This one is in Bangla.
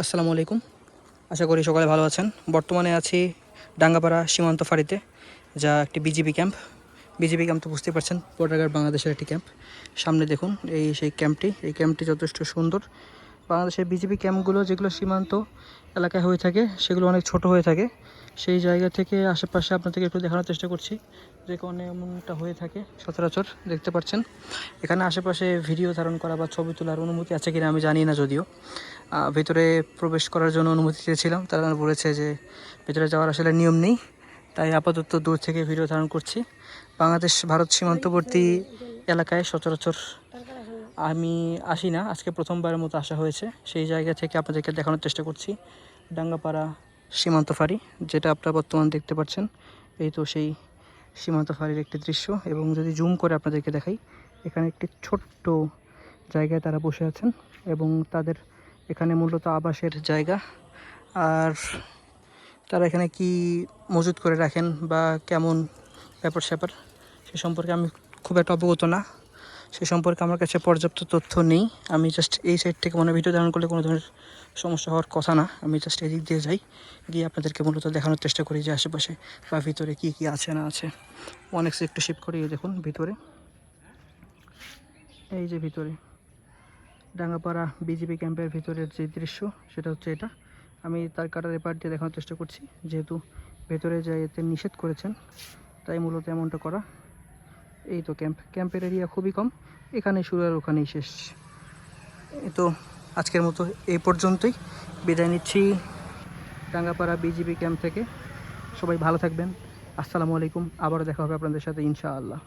আসসালামু আলাইকুম। আশা করি সকালে ভালো আছেন। বর্তমানে আছি ডাঙ্গাপাড়া সীমান্ত ফাঁড়িতে, যা একটি বিজিবি ক্যাম্প। বিজিবি ক্যাম্প তো বুঝতেই পারছেন, বর্ডার গার্ড বাংলাদেশের একটি ক্যাম্প। সামনে দেখুন এই সেই ক্যাম্পটি। এই ক্যাম্পটি যথেষ্ট সুন্দর। বাংলাদেশের বিজিবি ক্যাম্পগুলো যেগুলো সীমান্ত এলাকায় হয়ে থাকে সেগুলো অনেক ছোট হয়ে থাকে। সেই জায়গা থেকে আশেপাশে আপনাদেরকে একটু দেখানোর চেষ্টা করছি যে কোনে এমনটা হয়ে থাকে সচরাচর। দেখতে পাচ্ছেন এখানে আশেপাশে ভিডিও ধারণ করা বা ছবি তোলার অনুমতি আছে কিনা আমি জানি না, যদিও ভিতরে প্রবেশ করার জন্য অনুমতি চেয়েছিলাম, তারা বলেছে যে ভিতরে যাওয়ার আসলে নিয়ম নেই, তাই আপাতত দূর থেকে ভিডিও ধারণ করছি। বাংলাদেশ ভারত সীমান্তবর্তী এলাকায় সচরাচর আমি আসি না, আজকে প্রথমবারের মতো আসা হয়েছে। সেই জায়গা থেকে আপনাদেরকে দেখানোর চেষ্টা করছি ডাঙ্গাপাড়া সীমান্ত ফাঁড়ি, যেটা আপনারা বর্তমান দেখতে পাচ্ছেন। এই তো সেই সীমান্ত ফাঁড়ির একটি দৃশ্য। এবং যদি জুম করে আপনাদেরকে দেখাই, এখানে একটি ছোট্ট জায়গায় তারা বসে আছেন এবং তাদের এখানে মূলত আবাসের জায়গা। আর তারা এখানে কি মজুত করে রাখেন বা কেমন ব্যাপার স্যাপার সে সম্পর্কে আমি খুব একটা অবগত না। সে সম্পর্কে আমার কাছে পর্যাপ্ত তথ্য নেই। আমি জাস্ট এই সাইড থেকে ভিডিও ধারণ করলে কোনো ধরনের সমস্যা হওয়ার কথা না। আমি জাস্ট এদিক দিয়ে যাই, গিয়ে আপনাদেরকে মূলত দেখানোর চেষ্টা করি যে আশেপাশে বা ভিতরে কি কি আছে না আছে। অনেক একটু শিফট করি, দেখুন ভিতরে, এই যে ভিতরে ডাঙ্গাপাড়া বিজিবি ক্যাম্পের ভিতরের যে দৃশ্য সেটা হচ্ছে এটা। আমি তার কাটার এপার দিয়ে দেখানোর চেষ্টা করছি, যেহেতু ভেতরে যাইতে নিষেধ করেছেন তাই মূলত এমনটা করা। এই তো ক্যাম্পের এরিয়া খুবই কম, এখানে শুরু আর ওখানেই শেষ। এই তো আজকের মতো এই পর্যন্তই, বিদায় নিচ্ছি ডাঙ্গাপাড়া বিজিবি ক্যাম্প থেকে। সবাই ভালো থাকবেন। আসসালামু আলাইকুম। আবারও দেখা হবে আপনাদের সাথে ইনশাআল্লাহ।